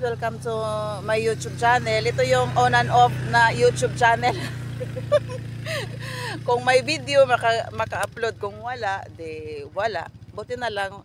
welcome to my YouTube channel. Ito yung on and off na YouTube channel. Kung may video, maka-upload. Kung wala, di wala. Buti na lang,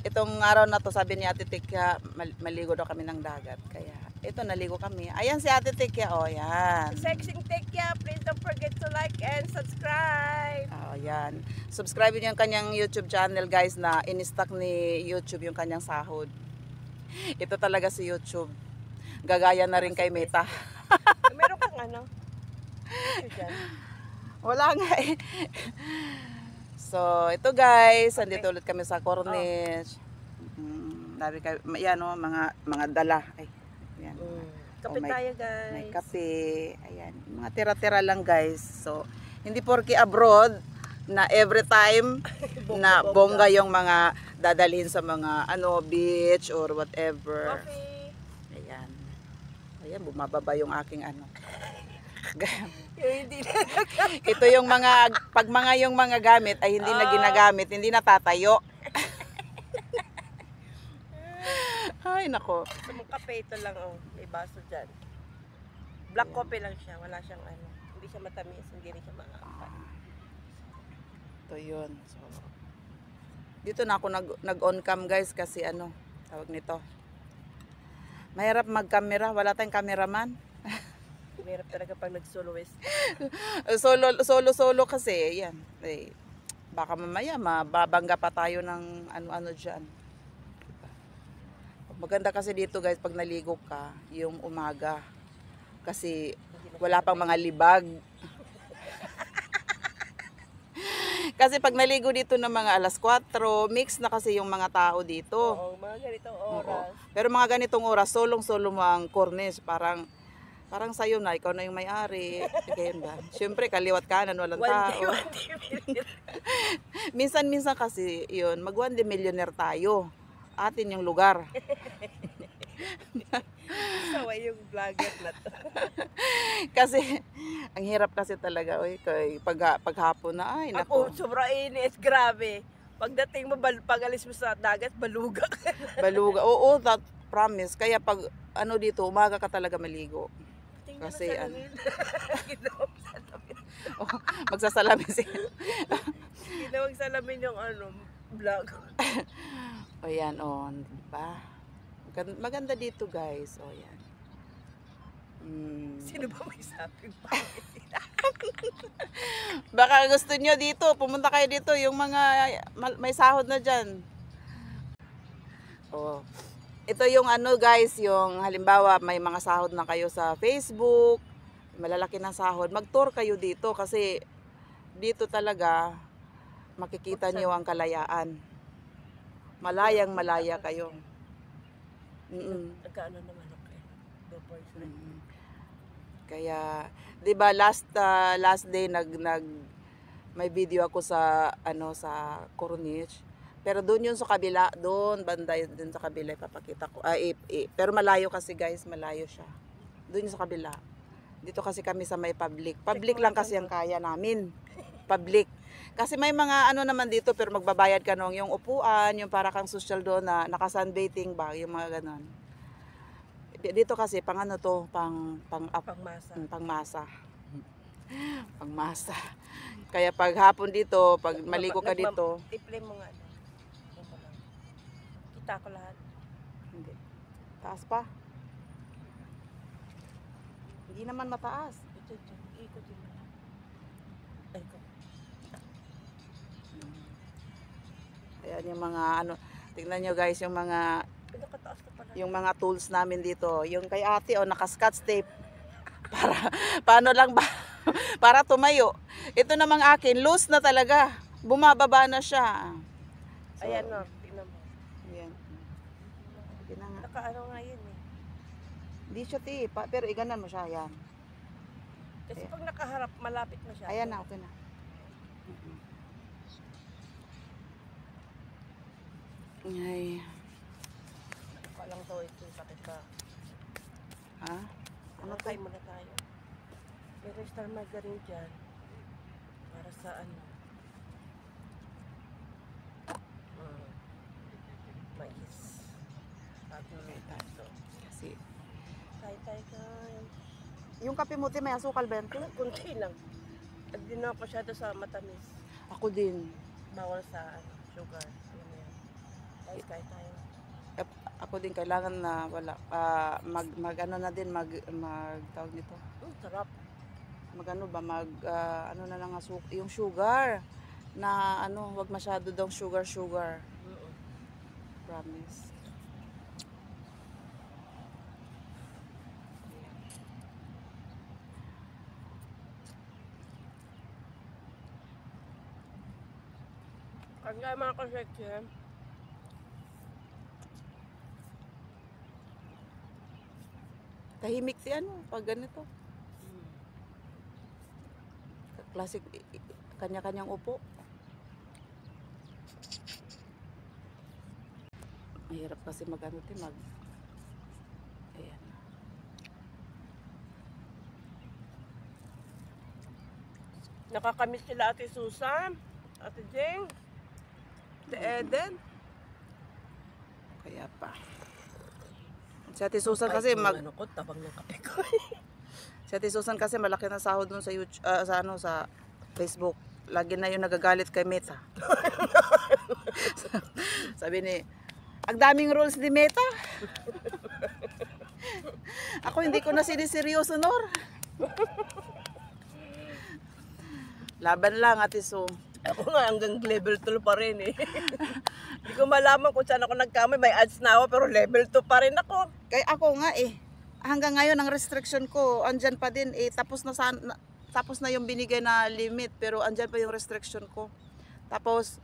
itong araw na to, sabi ni Ate Tikya, maligo daw kami ng dagat. Kaya, ito, naligo kami. Ayan si Ate Tikya, oh, yan. Sexing Tikya, please don't forget to like and subscribe. Oh, yan. Subscribe niyo yung kanyang YouTube channel, guys, na in-stock ni YouTube yung kanyang sahod. Ito talaga si YouTube. Gagaya na rin kay Meta. Meron kang ano? Wala nga eh. So, ito guys, andito ulit kami sa Corniche. Dari kayo, yan o, mga dala. Ay, yan. Kape tayo guys. May kape. Ayan, mga tira-tira lang guys. So, hindi porke abroad na every time na bongga yung mga dadalhin sa mga beach or whatever. Coffee. Ayan. Ayan, bumababa yung aking Hindi na. Ito yung pag yung mga gamit ay hindi na ginagamit, hindi na tatayo. Ay, nako. Sa mga kape ito lang, may baso dyan. Black coffee lang siya, wala siyang hindi siya matamis, hindi rin siya makakapay. Ito yun. So, dito na ako nag-on cam guys kasi tawag nito. Mahirap mag-camera, wala tayong cameraman. Mahirap talaga pag nag-soloist. Solo kasi, yan. Eh, baka mamaya mababangga pa tayo ng ano-ano dyan. Maganda kasi dito guys pag naligo ka, yung umaga. Kasi wala pang mga libag. Kasi pag naligo dito ng mga alas 4, mix na kasi yung mga tao dito. Oo, mga ganitong oras. Pero mga ganitong oras, solong-solo mo ang Corniche, parang sa'yo na, ikaw na yung may-ari. Siyempre, kaliwat kanan, walang tao. Minsan-minsan kasi, yun, mag-1 millionaire tayo. Atin yung lugar. Saway yung vlogger na to. Kasi, ang hirap kasi talaga, paghapon na, ay, nako. Ako, sobra init, grabe. Pagdating mo, pag-alis mo sa dagat, baluga ka. Baluga. Oo, that promise. Kaya pag, dito, umaga ka talaga maligo. Kasi, magsasalamin sila. Ginawag salamin yung vlog. O yan, diba? Maganda dito guys, o yan. Sino ba may sabing Baka gusto nyo dito, pumunta kayo dito, yung mga may sahod na dyan. Oh. Ito yung guys, yung halimbawa may mga sahod na kayo sa Facebook, malalaki na sahod, mag-tour kayo dito kasi dito talaga makikita nyo ang kalayaan. Malayang malaya kayo. Nagkaano naman ako eh. Kaya, 'di ba last day may video ako sa sa Corniche. Pero doon yun sa kabila, doon banda doon sa kabila ipapakita ko. Pero malayo kasi guys, malayo siya. Doon sa kabila. Dito kasi kami sa may public. Public lang kasi ang kaya namin. Public. Kasi may mga naman dito pero magbabayad ka nung yung upuan, yung para kang social doon na naka-sunbathing ba, yung mga ganon. Dito kasi pang pangmasa. Pangmasa. Kaya pag hapon dito, pag maligo ka dito, i-play mo nga. Kita ko lahat. hindi. Taas pa. Hindi naman mataas. Ito, ikot yun. Ay ko. Ayan yung mga tingnan nyo guys, yung mga Pinakataas ka pala. yung mga tools namin dito. Yung kay ate naka-scotch tape. Paano lang ba? Para tumayo. Ito namang akin, loose na talaga. Bumababa na siya. So, Ayan no, tingnan mo. Ayan. Nakaano nga yun eh. Hindi siya tipa, pero iganan mo siya. Ayan. Kasi pag nakaharap, malapit na siya. Ayan na, okay na. Ay. Walang to ito, sakit ka. Ha? Ano tayo muna tayo? Pero star margarine dyan. Para sa mais. At Kasi, Tay. yung kape mo, te, may asukal ba yan, te? Kunti lang. At di na ako masyado sa matamis. Ako din. Bawal sa sugar. Alam mo yan. Tay tayo. Ako din kailangan na wala mag ano na din mag tawag nito. Sarap. Mag ano ba ano na lang yung sugar na ano, wag masyado daw sugar. Promise. Kaya mga kasekye, Tahimik si ano pag ganito. Classic kanya-kanyang upo. Mahirap kasi mag-ano, ayan. nakakamiss sila Ate Susan, Ate Jeng, Ate Eden. Kaya pa. Si Ate Susan kasi Ano ko, tabang ng kape ko. Si Ate Susan kasi malaki na sahod dun sa YouTube, sa Facebook. Lagi na yung nagagalit kay Meta. Sabi ni, ang daming rules ni Meta. Ako hindi ko na siniseryoso, Nor. Laban lang, Ate Su. Ako nga hanggang level 2 pa rin eh. Hindi ko malaman kung saan ako nagkamay. May ads na ako pero level 2 pa rin ako. Kaya ako nga hanggang ngayon ang restriction ko, andyan pa din tapos na yung binigay na limit, pero andyan pa yung restriction ko. Tapos,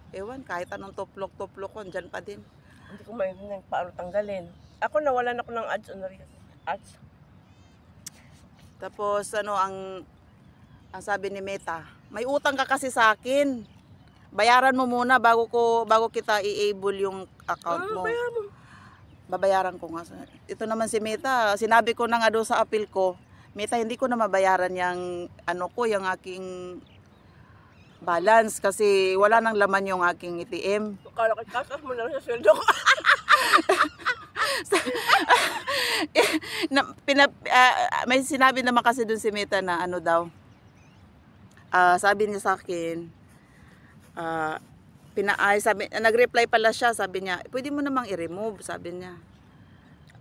ewan, kahit anong tuplok ko, andyan pa din. Hindi ko maintindihan paano tanggalin. Ako nawalan ako ng ads. Ads. Tapos ang sabi ni Meta, may utang ka kasi sa akin. Bayaran mo muna bago kita i-able yung account mo. Bayaran mo. Babayaran ko nga. Ito naman si Meta, sinabi ko na nga doon sa appeal ko, Meta, hindi ko na mabayaran yung yung aking balance kasi wala nang laman yung aking ATM. Kala ko, kasas mo na lang sa sweldo ko. May sinabi naman kasi doon si Meta na daw, sabi niya sa akin, nag-reply pala siya, sabi niya, pwede mo namang i-remove, sabi niya.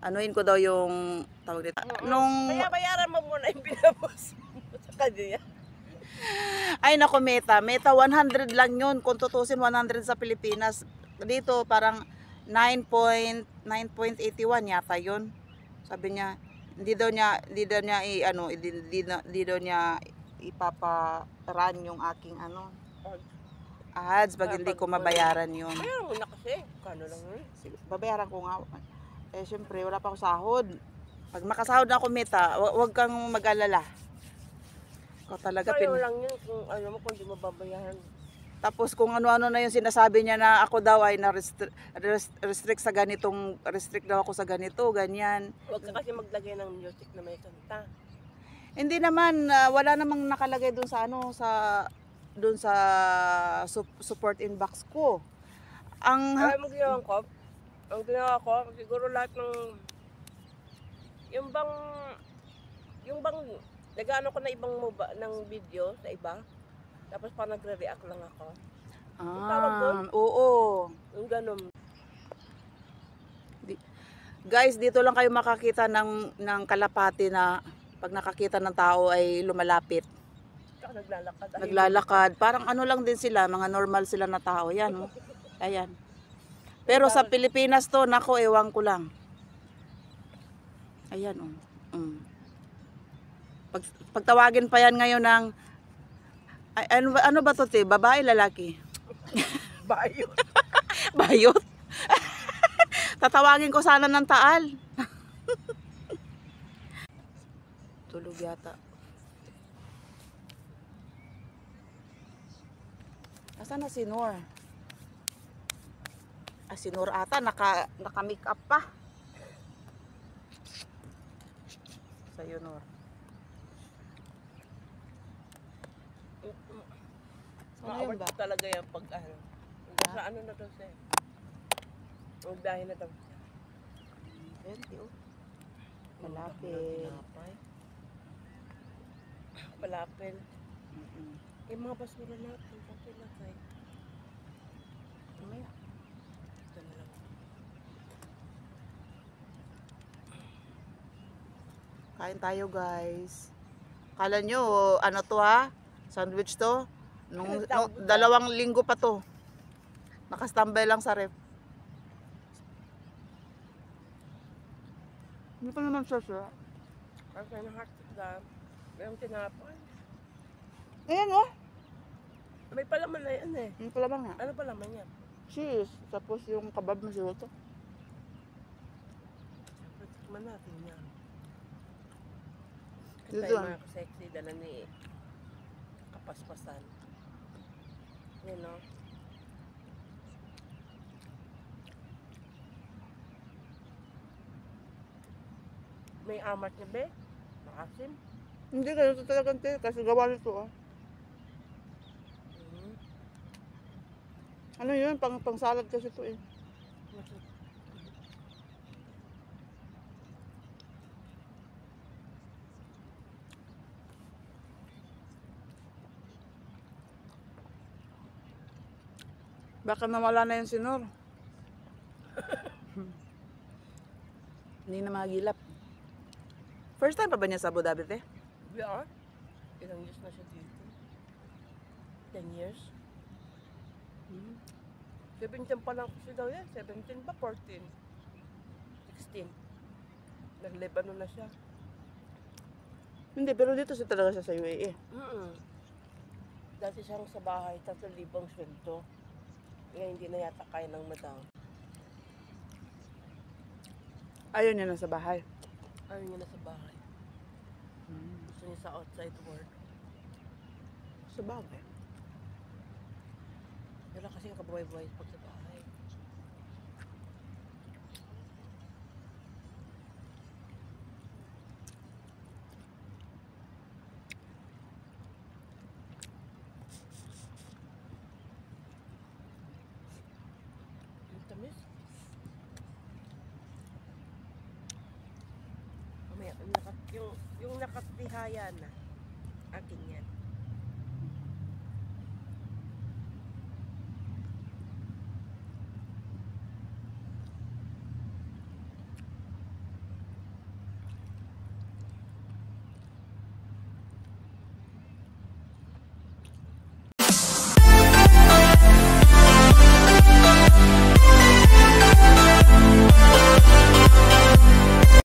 Anuhin ko daw yung tawag dito. Kaya bayaran mo muna yung pinapos mo sa kanya. Ay nako, Meta 100 lang yun. Kung tutusin 100 sa Pilipinas. Dito parang 9.81 yata yun. Sabi niya, hindi daw niya ipapa-run yung aking ads pag hindi ko mabayaran yun. Bayaran mo na kasi. Kano lang yun? Sige, babayaran ko nga. Syempre, wala pa ako sahod. Pag makasahod na ako, Meta, wag kang mag-alala. Ikaw talaga Kaya lang yun kung kung di mo babayaran. Tapos kung ano-ano na yung sinasabi niya na ako daw ay restrict sa ganitong, restrict daw ako sa ganito, ganyan. Huwag ka kasi maglagay ng music na may kanta. Hindi naman, wala namang nakalagay doon sa support inbox ko. Alam mo ginawa ko? Ang ginawa ko, siguro lahat ng yung bang nag-ano ko na ibang ng video sa iba. Tapos pa nagre-react lang ako. Tawag doon? Oo. Yung ganun. Guys, dito lang kayo makakita ng kalapati na pag nakakita ng tao ay lumalapit. Naglalakad. Parang ano lang din sila, mga normal sila na tao. Yan, oh. Ayan. Pero sa Pilipinas to, nako, ewan ko lang. Ayan, oh. Pagtawagin pa yan ngayon ng, ano ba to, te? Babae, lalaki? Bayot. Bayot? Tatawagin ko sana ng Taal. Tulog yata. Nasaan na si Nor? Si Nor ata, naka-make up pa. Sa'yo, Nor. Maawat ko talaga yan pag sa na daw siya. Ang dahil na daw siya. 20, oh. Falafel. Tinapay. Falafel. Mm-mm. Yung mga basura natin, okay na kayo. Mamaya. Ito na lang. Kain tayo guys. Kala nyo, ano to ha? Sandwich to? Nung 2 linggo pa to. Nakastambay lang sa ref. Hindi pa naman sasya. Kasi na hotdog lang. Mayroong tinapay. Ayan oh. May palaman na yan eh. Yung pala nga. Ano palaman yan? Cheese. Tapos yung kabab na siya to. Siyempre, tikman natin yan. Dito Ito lang. yung mga sexy dala ni kapaspasan. Yan o. May amat niya be? Makasim? Hindi ganito talaga te. Kasi gawa nito oh. Mm. Ano yun? Pang salad kasi to eh. Baka nawala na yung sinor. Hindi na magilap. First time pa ba niya sa Abu Dhabi, te? We are? Ilang years na siya dito? 10 years? 17 pa lang kasi daw yan. 17 ba? 14? 16. Nag-Lebanon na siya. Hindi, pero dito siya talaga siya sa UAE. Dati siyang sa bahay, 3,000 sweldo. Ngayon hindi na yata kaya ng madam. Ayaw niya na sa bahay. Ayaw niya na sa bahay. Gusto niya sa outside work. Sa bahay. Wala kasi yung kabuhay-buhay pag sa bahay. Ang tamis. Mamaya, yung nakatihaya na. Akin